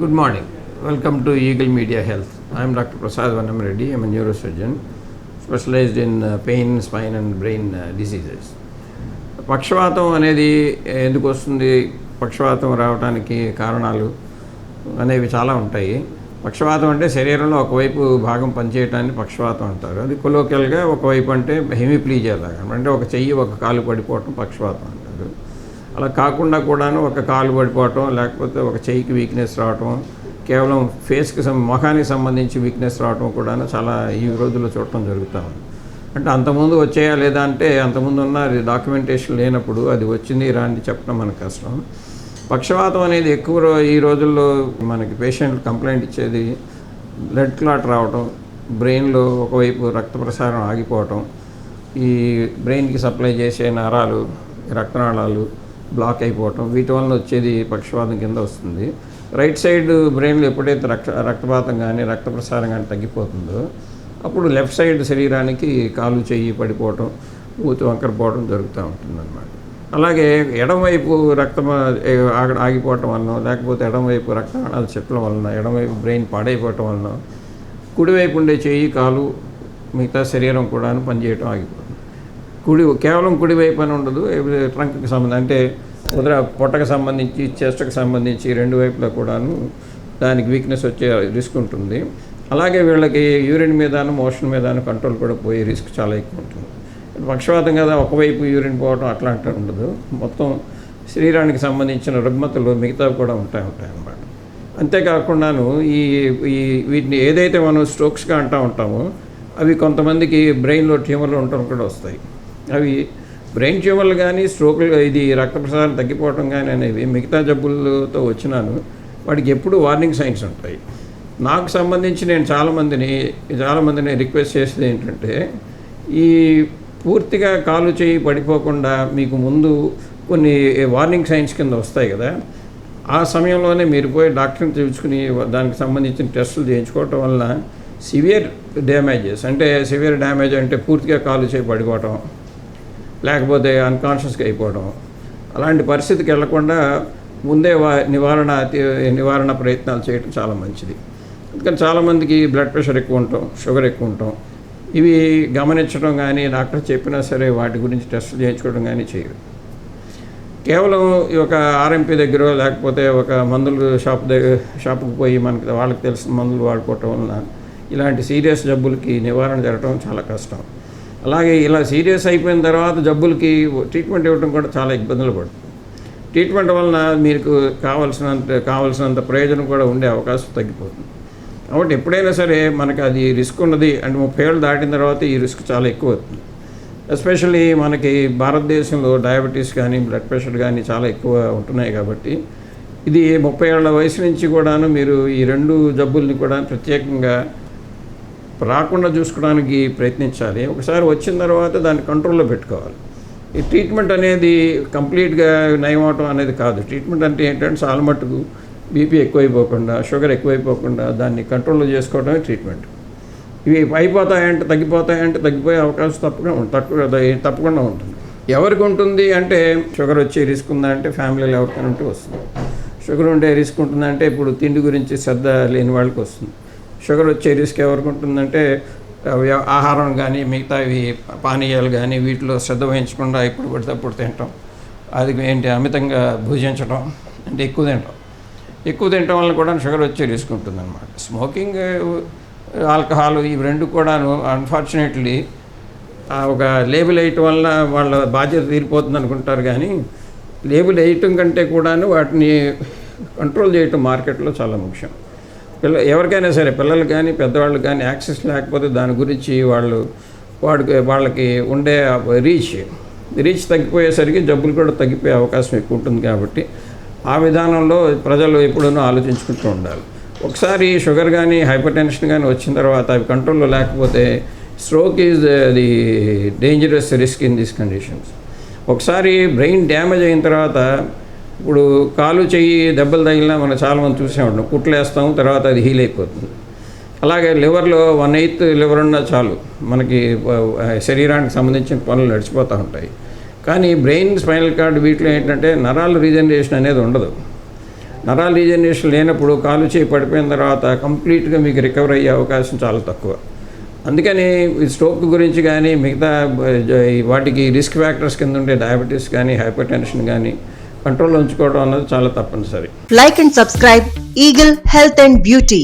Good morning. Welcome to Eagle Media Health. I am Dr. Prasad Vannam Reddy. I am a neurosurgeon specialized in pain, spine and brain diseases. పక్షవాతం అనేది ఎందుకు వస్తుంది, పక్షవాతం రావడానికి కారణాలు అనేవి చాలా ఉంటాయి. పక్షవాతం అంటే శరీరంలో ఒకవైపు భాగం పనిచేయటాన్ని పక్షవాతం అంటారు. అది కొలోకియల్గా ఒకవైపు అంటే హెమిప్లీజియా లాగా, అంటే ఒక చెయ్యి ఒక కాలు పడిపోవటం పక్షవాతం అంటారు. అలా కాకుండా కూడాను ఒక కాలు పడిపోవటం, లేకపోతే ఒక చెయ్యికి వీక్నెస్ రావటం, కేవలం ఫేస్కి మొఖానికి సంబంధించి వీక్నెస్ రావటం కూడాను చాలా ఈ రోజుల్లో చూడటం జరుగుతూ ఉంది. అంటే అంతకుముందు వచ్చాయా లేదా అంటే అంతకుముందు ఉన్న డాక్యుమెంటేషన్ లేనప్పుడు అది వచ్చింది రాని చెప్పడం మనకు కష్టం. పక్షవాతం అనేది ఎక్కువ ఈ రోజుల్లో మనకి పేషెంట్లు కంప్లైంట్ ఇచ్చేది బ్లడ్ క్లాట్ రావటం, బ్రెయిన్లో ఒకవైపు రక్త ప్రసారం ఆగిపోవటం, ఈ బ్రెయిన్కి సప్లై చేసే నరాలు రక్తనాళాలు బ్లాక్ అయిపోవటం, వీటి వలన వచ్చేది పక్షవాతం కింద వస్తుంది. రైట్ సైడ్ బ్రెయిన్లో ఎప్పుడైతే రక్తపాతం కానీ రక్త ప్రసారం కానీ తగ్గిపోతుందో అప్పుడు లెఫ్ట్ సైడ్ శరీరానికి కాలు చెయ్యి పడిపోవటం, మూతి వంకరపోవడం జరుగుతూ ఉంటుందన్నమాట. అలాగే ఎడమవైపు రక్తం ఆగిపోవటం వలన, లేకపోతే ఎడమవైపు రక్తనాళాలు చెప్పడం వలన, ఎడమవైపు బ్రెయిన్ పాడైపోవటం వలన కుడివైపు ఉండే చెయ్యి కాలు మిగతా శరీరం కూడా పనిచేయటం ఆగిపోతుంది. కేవలం కుడివైపు అని ఉండదు, ట్రంక్కి సంబంధించి అంటే పొట్టకు సంబంధించి చెస్ట్కి సంబంధించి రెండు వైపులా కూడాను దానికి వీక్నెస్ వచ్చే రిస్క్ ఉంటుంది. అలాగే వీళ్ళకి యూరిన్ మీదను మోషన్ మీదను కంట్రోల్ కూడా పోయే రిస్క్ చాలా ఎక్కువ ఉంటుంది. పక్షవాతం కదా ఒకవైపు యూరిన్ పోవడం అట్లాంటి ఉండదు, మొత్తం శరీరానికి సంబంధించిన రుగ్మతలు మిగతావి కూడా ఉంటాయి అన్నమాట. అంతేకాకుండాను ఈ వీటిని ఏదైతే మనం స్ట్రోక్స్గా అంటూ ఉంటామో అవి కొంతమందికి బ్రెయిన్లో ట్యూమర్లు ఉండటం కూడా వస్తాయి. అవి బ్రెయిన్ ట్యూమర్లు కానీ స్ట్రోక్లు ఇది రక్త ప్రసారం తగ్గిపోవటం కానీ అనేవి మిగతా జబ్బులతో వచ్చినాను వాడికి ఎప్పుడు వార్నింగ్ సైన్స్ ఉంటాయి. నాకు సంబంధించి నేను చాలామందిని రిక్వెస్ట్ చేసేది ఏంటంటే, ఈ పూర్తిగా కాలు చేయి పడిపోకుండా మీకు ముందు కొన్ని వార్నింగ్ సైన్స్ కింద వస్తాయి కదా, ఆ సమయంలోనే మీరు పోయి డాక్టర్ని చూసుకుని దానికి సంబంధించిన టెస్టులు చేయించుకోవటం వలన సివియర్ డ్యామేజ్ అంటే పూర్తిగా కాలు చేయి పడిపోవటం, లేకపోతే అన్కాన్షియస్గా అయిపోవడం, అలాంటి పరిస్థితికి వెళ్లకుండా ముందే నివారణ ప్రయత్నాలు చేయడం చాలా మంచిది. అందుకని చాలామందికి బ్లడ్ ప్రెషర్ ఎక్కువ ఉంటాం, షుగర్ ఎక్కువ ఉంటాం, ఇవి గమనించడం కానీ డాక్టర్ చెప్పినా సరే వాటి గురించి టెస్టులు చేయించుకోవడం కానీ చేయరు. కేవలం ఈ ఒక ఆర్ఎంపీ దగ్గర లేకపోతే ఒక మందుల షాపుకి పోయి వాళ్ళకి తెలిసిన మందులు వాడుకోవటం వలన ఇలాంటి సీరియస్ జబ్బులకి నివారణ జరగడం చాలా కష్టం. అలాగే ఇలా సీరియస్ అయిపోయిన తర్వాత జబ్బులకి ట్రీట్మెంట్ ఇవ్వడం కూడా చాలా ఇబ్బందులు పడుతుంది. ట్రీట్మెంట్ వలన మీకు కావాల్సినంత ప్రయోజనం కూడా ఉండే అవకాశం తగ్గిపోతుంది. కాబట్టి ఎప్పుడైనా సరే మనకి అది రిస్క్ ఉన్నది అంటే 30 ఏళ్ళు దాటిన తర్వాత ఈ రిస్క్ చాలా ఎక్కువ అవుతుంది. ఎస్పెషల్లీ మనకి భారతదేశంలో డయాబెటీస్ కానీ బ్లడ్ ప్రెషర్ కానీ చాలా ఎక్కువ ఉంటున్నాయి. కాబట్టి ఇది 30 ఏళ్ల వయసు నుంచి కూడాను మీరు ఈ రెండు జబ్బుల్ని కూడా ప్రత్యేకంగా రాకుండా చూసుకోవడానికి ప్రయత్నించాలి. ఒకసారి వచ్చిన తర్వాత దాన్ని కంట్రోల్లో పెట్టుకోవాలి. ఈ ట్రీట్మెంట్ అనేది కంప్లీట్గా నయం అవటం అనేది కాదు. ట్రీట్మెంట్ అంటే ఏంటంటే చాలా మట్టుకు బీపీ ఎక్కువైపోకుండా, షుగర్ ఎక్కువైపోకుండా దాన్ని కంట్రోల్లో చేసుకోవడమే ట్రీట్మెంట్. ఇవి తగ్గిపోతాయంటే తగ్గిపోయే అవకాశం తప్పకుండా ఉంటుంది. ఎవరికి ఉంటుంది అంటే షుగర్ వచ్చే రిస్క్ ఉందా అంటే ఫ్యామిలీలో ఎవరికైనా ఉంటే వస్తుంది. షుగర్ ఉండే రిస్క్ ఉంటుందంటే ఇప్పుడు తిండి గురించి శ్రద్ధ లేని వాళ్ళకి వస్తుంది. షుగర్ వచ్చే రిస్క్ ఎవరికి ఉంటుందంటే ఆహారం కానీ మిగతావి పానీయాలు కానీ వీటిలో శ్రద్ధ వహించకుండా ఇప్పుడు పడితే అప్పుడు తినటం, అది అమితంగా భుజించడం అంటే ఎక్కువ తినటం వల్ల కూడా షుగర్ వచ్చే రిస్క్ ఉంటుందన్నమాట. స్మోకింగ్, ఆల్కహాల్ ఇవి రెండు కూడాను అన్ఫార్చునేట్లీ ఒక లేబుల్ వేయటం వల్ల వాళ్ళ బాధ్యత తీరిపోతుంది అనుకుంటారు. కానీ లేబుల్ వేయటం కంటే కూడాను వాటిని కంట్రోల్ చేయటం మార్కెట్లో చాలా ముఖ్యం. ఎవరికైనా సరే పిల్లలు కానీ పెద్దవాళ్ళు కానీ యాక్సెస్ లేకపోతే దాని గురించి వాళ్ళకి ఉండే రీచ్ తగ్గిపోయేసరికి జబ్బులు కూడా తగ్గిపోయే అవకాశం ఎక్కువ ఉంటుంది. కాబట్టి ఆ విధానంలో ప్రజలు ఎప్పుడూ ఆలోచించుకుంటూ ఉండాలి. ఒకసారి షుగర్ కానీ హైపర్ టెన్షన్ కానీ వచ్చిన తర్వాత అవి కంట్రోల్లో లేకపోతే stroke is the dangerous risk in these conditions. ఒకసారి బ్రెయిన్ డ్యామేజ్ అయిన తర్వాత ఇప్పుడు కాలు చెయ్యి దెబ్బలు తగిలినా మనం చాలామంది చూసే ఉంటాం, కుట్లు వేస్తాం, తర్వాత అది హీల్ అయిపోతుంది. అలాగే లివర్లో 1/8 లివర్ ఉన్నా చాలు మనకి శరీరానికి సంబంధించిన పనులు నడిచిపోతూ ఉంటాయి. కానీ బ్రెయిన్, స్పైనల్ కార్డ్ వీటిలో ఏంటంటే నరాల రీజనరేషన్ అనేది ఉండదు. నరాల రీజనరేషన్ లేనప్పుడు కాలు చేయి పడిపోయిన తర్వాత కంప్లీట్గా మీకు రికవర్ అయ్యే అవకాశం చాలా తక్కువ. అందుకని ఈ స్ట్రోక్ గురించి కానీ మిగతా వాటికి రిస్క్ ఫ్యాక్టర్స్ కింద ఉండే డయాబెటీస్ కానీ హైపర్ టెన్షన్ కానీ కంట్రోల్లో ఉంచుకోవడం అన్నది చాలా తప్పనిసరి. Like and subscribe Eagle Health and Beauty.